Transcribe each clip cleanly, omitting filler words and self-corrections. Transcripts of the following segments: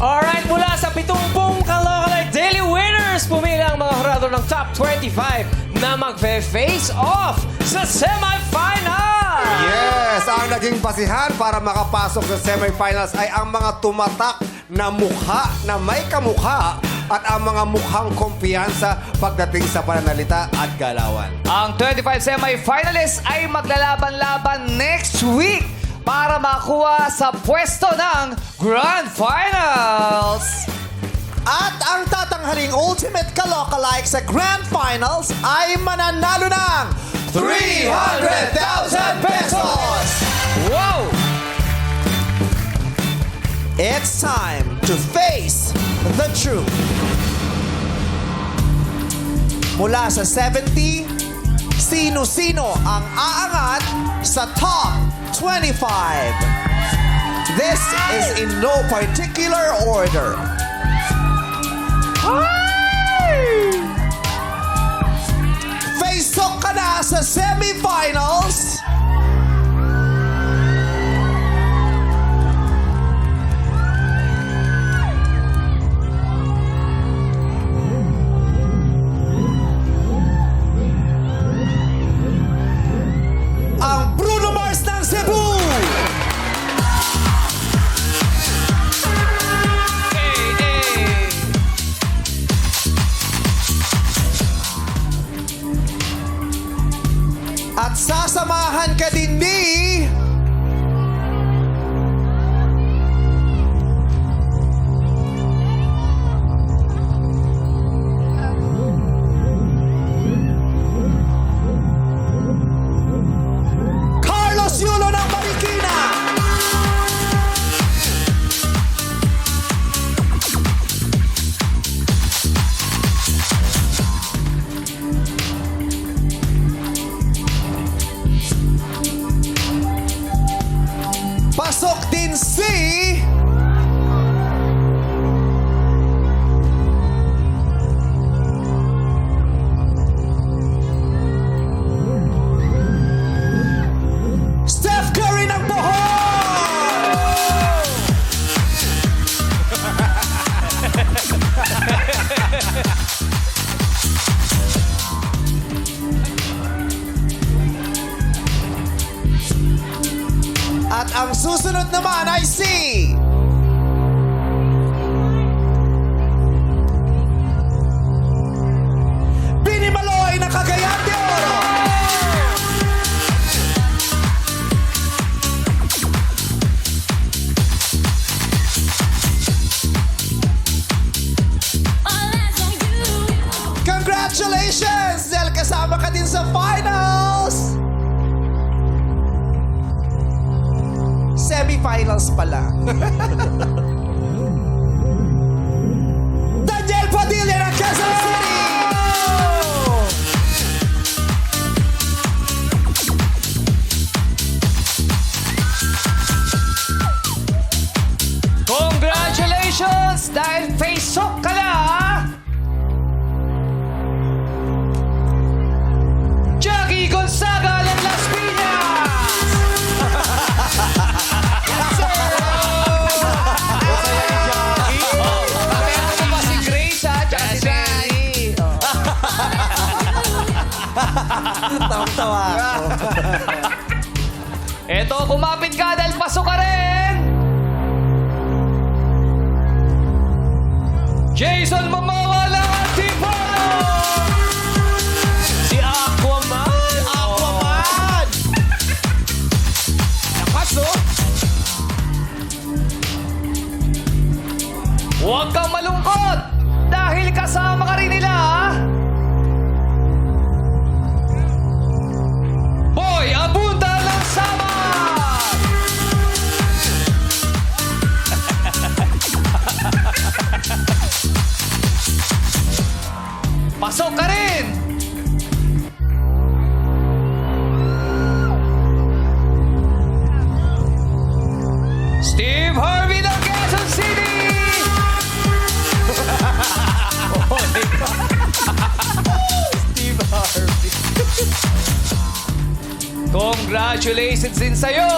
Alright, mula sa 70 Kalokalike Daily Winners, pumili ang mga hurado ng top 25 na magfe-face off sa semifinal! Yes! Ang naging basihan para makapasok sa semifinals ay ang mga tumatak na mukha na may kamukha at ang mga mukhang kumpiyansa pagdating sa pananalita at galawan. Ang 25 semi-finalists ay maglalaban-laban next week para makuha sa pwesto ng Grand Finals. At ang tatanghaling Ultimate Kalokalike sa Grand Finals ay mananalo ng 300,000 pesos! Wow! It's time to face the truth. Mula sa 70, sino-sino ang aangat sa top 25? This is in no particular order. Face-off ka na sa semifinals. Ang Bruno Mars ng Cebu. At sasamahan ka din ni... Carlos Yulo ng Marikina. Pasok din si... Steph Curry ng Bohol! At ang susunod naman ay si... Bini Maloy na Cagayan de Oro! Congratulations! Dahil kasama ka din sa finals! Semifinals pala. Daniel Padilla ng Quezon City! Congratulations! Dahil face-off ka na! Jackie Gonzaga ng Las Piñas! Tawang-tawa ako. Eto, kumapit ka dahil pasok ka rin! Jason Momoa ng Antipolo! Si Aquaman! Aquaman! Lakas, no? Huwag kang malungkot! Dahil kasama ka rin nila, ha? Boy Abunda ng Samar! Pasok ka rin! Steve Harvey ng Quezon City! Steve Harvey. Congratulations din sa'yo!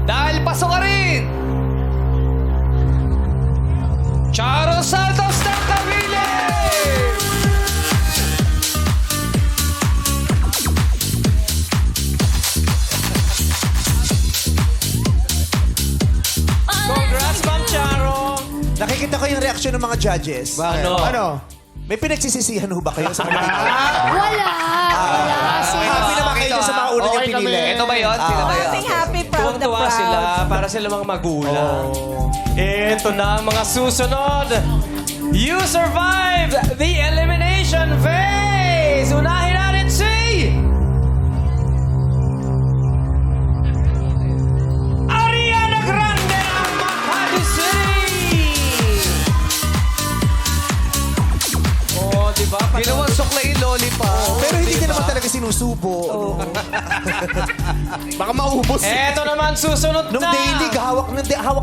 Dahil pasok ka rin! Charo Santos ng Cavite! Congrats, Ma'am Charo! Nakikita ko yung reaction ng mga judges. Bakit? Ano? May pinagsisisihan ho ba kayo sa mga Wala. Happy naman kayo sa mga una niyong pinili. Ito ba yun? Sino ba yun? Happy, happy, proud na Tuwang-tuwa proud. sila para sila mga magulang. Ito na ang mga susunod. You survived the elimination phase! Unahin natin si... Ariana Grande ng Makati City! Oh, di ba? Ginawang sukla yung lollipop. Pero hindi ka naman talaga sinusubo. Baka maubos. Eto naman, susunod Nung na! daily, hawak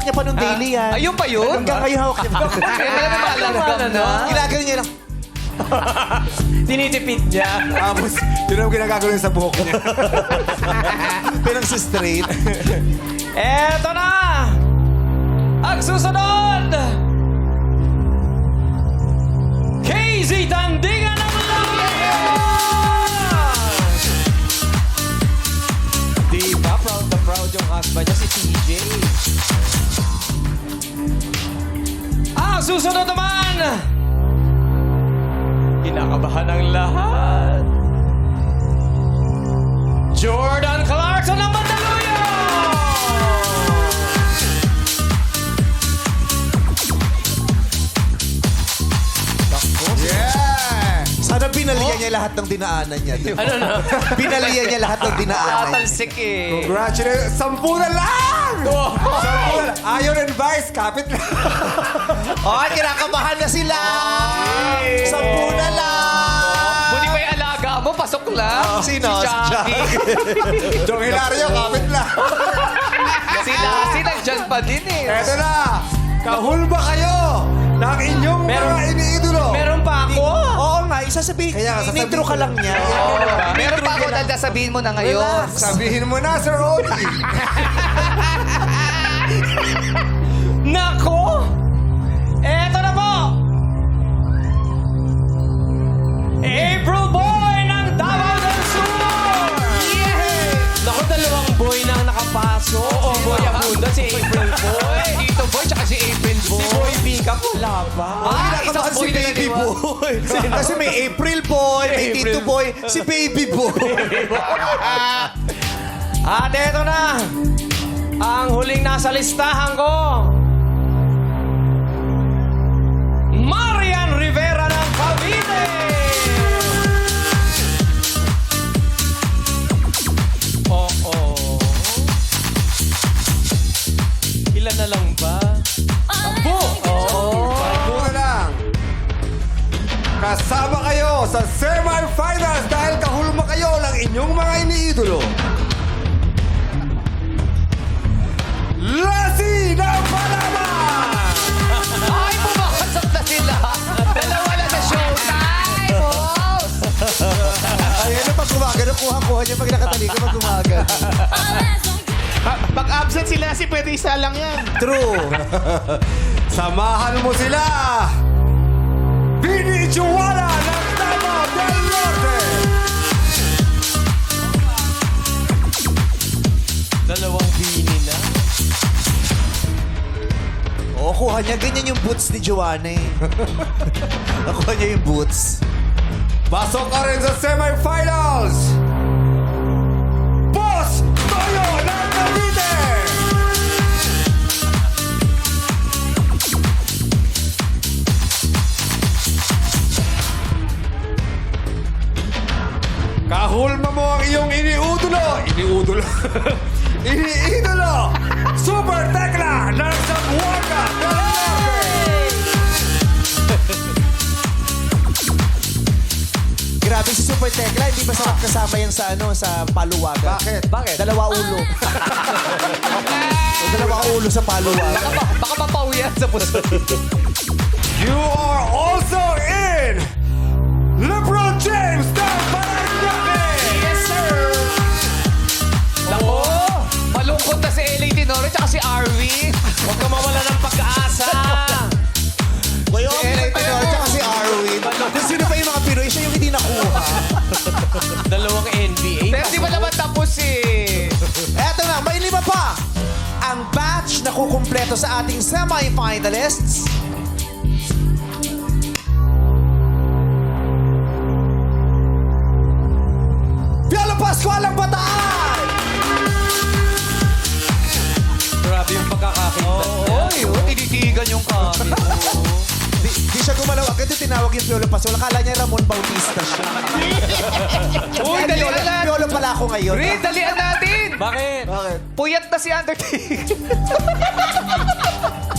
niya pa nung daily yan. Ayun pa yun? Hanggang kayo hawak niya pa. Kaya naman maalanggam na. Ginagano niya lang. Tinitipid niya. Tapos, yun ang ginagagawin sa buhok niya. Pinagsistraight. Eto na! Ang susunod! Casey Tandingan ng Lakas! Di ba proud na proud yung husband niya si TJ? Ang susunod naman! Kinakabahan ng lahat. Jordan Clarkson ng Mandaluyong! Yeah! Sana pinalihan niya lahat ng dinaanan niya. Ano na? Pinalihan niya lahat ng dinaanan niya. Tatalsik eh. Congratulations! 10 na lang! 10 na lang! Ayon and Vice, kapit lang. Oh, kinakabahan na sila! 10 na lang! Buti pa yung alaga mo, pasok lang. Sino? Si Jackie. Jong Hilario, kapit lang. Si Lassie nandyan pa din eh. Eto na! Kahulba kayo ng inyong mga iniidolo. Meron pa ako? Oo nga, isasabihin. Kaya sasabihin Nitro ka ko. lang niya. Meron pa ako na sasabihin mo na ngayon. Relax. Sabihin mo na, Sir Odie. Nako! Eto na po! April Boy ng Davao del Sur! Naku, dalawang boy na ang nakapasok. Oo, Boy Abunda, si April Boy. Tito Boy, tsaka si April Si Boy. Boy Pickup, wala pa. Isang Kinakabahan boy si na Baby naniwan. Boy. Kasi may April Boy, may April. Tito Boy, si Baby Boy. At eto na, ang huling nasa listahan ko. Marian Rivera ng Cavite! Oo. Ilan na lang ba? Ambo! Oo. Muna lang. Kasama kayo sa semi-finals dahil kahulma kayo ng inyong mga iniidolo. Lassie ng Palaman! Ay, pumakasok na sila. Dalawa na sa showtime. Boss! Ayan na pag gumagano, kuha-kuha niya pag nakatalikod pag gumagano. Pag absent sila kasi pwede isa lang yan. True. Samahan mo sila! Bini Juana ng Davao del Norte! Dalawang bini na. Oo, kuha niya. Ganyan yung boots ni Joanna eh. Nakuha niya yung boots. Pasok ka rin sa semi-finals! Boss Toyo ng Cavite! Kahulma mo ang iyong iniidolo! Iniidolo! Super Tekla ng Zamboanga del Norte! Grabe si Super Tekla, hindi ba sarap kasama yan sa sa paluwagan? Bakit? Dalawa ulo. Dalawa ulo sa paluwagan. Baka mapawiyan sa puso. You are also in LeBron James ng Paranaque! Yes, sir. Nako, malungkot na si LA Tenorio tsaka si RV. Huwag ka mawala ng pag-asa. makukumpleto sa ating semi-finalists. Piolo Pascual ang bataan! Grabe yung pagkakakita. Tinitigan yung kami. Di siya gumalaw. Agad yung tinawag yung Piolo Pascual. Akala niya Ramon Bautista siya. Uy, dalian natin. Piolo pala ako ngayon. Rin, dalian natin. Bakit? Bakit? Puyat na si Undertaker.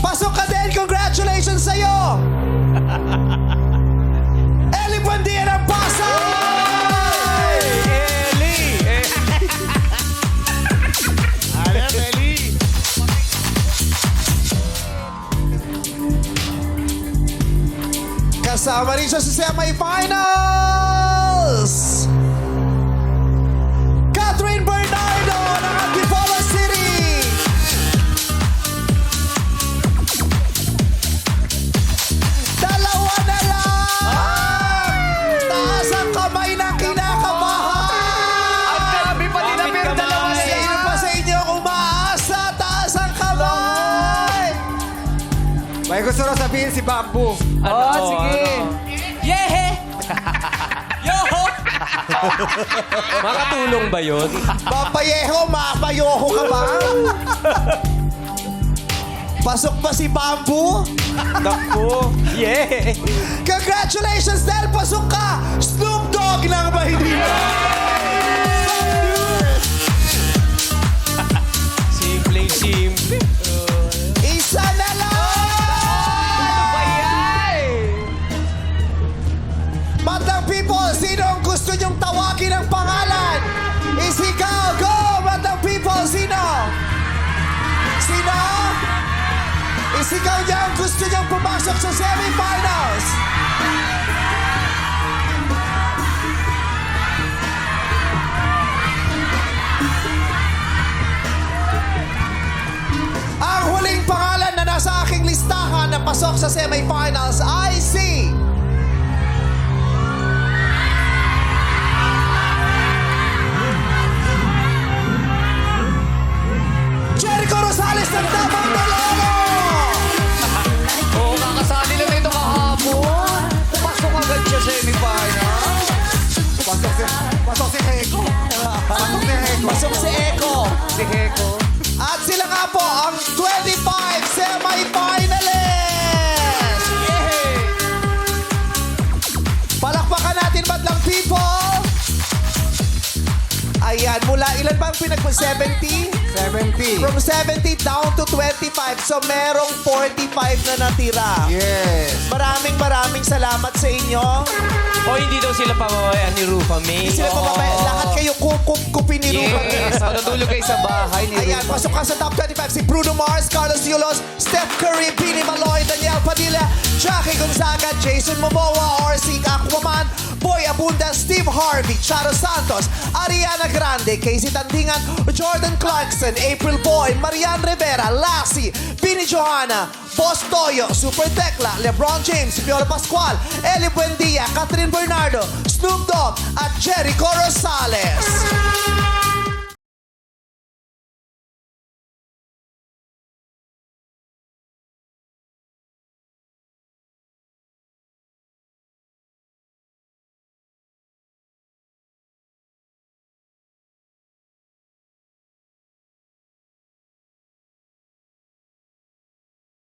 Pasok ka din! Congratulations sa'yo! Eli Buendia ng Pasay! Kasama rin siya sa semifinals! Catherine Bernardo ng Antipolo City! Dalawa na lang! Taas ang kamay ng kinakabahan! Ang dami pa nila, pero dalawa na Sino yan. pa sa inyo umaasa? Taas ang kamay! May gusto na sabihin si Bamboo. Oh, sige. Yehe! Yoho! Makatulong ba yun? Papayeho, mapayoho ka ba? Pasok ba si Bamboo? Naku! Yeah! Congratulations dahil pasok ka! Snoop Dogg ng Maynila! Simple. Isa na lang! Batang people, sino ang gusto niyong tawagin ng pangalan? Isigaw, go! Batang people, sino? Sino? Isigaw niya ang gusto niyang pumasok sa semifinals. Ang huling pangalan na nasa aking listahan na pasok sa semifinals ay si... Jericho Rosales ng Davao del Oro! Oo, kakasali na ito kahapon. Pasok agad siya sa semifinal. Pasok si Heko. Pasok si Heko. Pasok si Eko. Si Heko. At sila nga po ang 25 semi-finalists! Palakpakan natin batlang people! Ayan, mula ilan bang 70? 70. From 70 down to 25. So merong 45 na natira. Yes. Maraming salamat sa inyo. O hindi daw sila pamamayaan ni Rufa May. Sila pa ba? Lahat kayo kupin ni Ruben. Yes, natulog kayo sa bahay ni Ayan, Rufa. pasok ka sa top 25. Si Bruno Mars, Carlos Yulos, Steph Curry, Pini Maloy, Daniel Padilla, Jackie Gonzaga, Jason Momoa, RC Aquaman, Boy Abunda, Steve Harvey, Charo Santos, Ariana Grande, Casey Tandingan, Jordan Clarkson, April Boy, Marian Rivera, Lassie, Pini Johanna, Boss Toyo, Super Tekla, LeBron James, Piolo Pascual, Eli Buendia, Catherine Bernardo, Snoop Dogg, at Jericho Rosales.